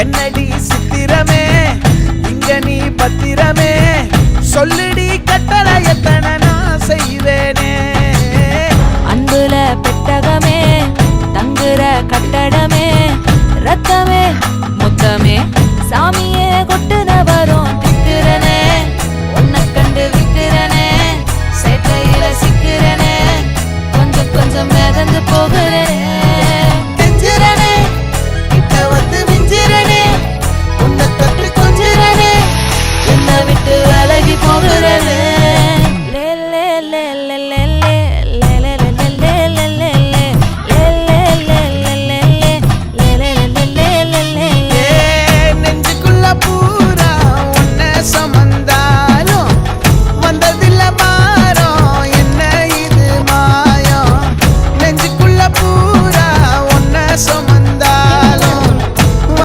என்னடி சித்திரமே இங்க நீ பத்திரமே சொல்லிடி கட்டளை எத்தனை நான் செய்வேனே அன்புல பெட்டகமே தங்குற கட்டடமே ரத்தமே முத்தமே சாமியே கொட்டுன வரும் திக்கிறனே உன்னை கண்டு விக்கிறனே சேட்டையில சிக்கிறனே கொஞ்சம் கொஞ்சம் மிதந்து போகிறேன்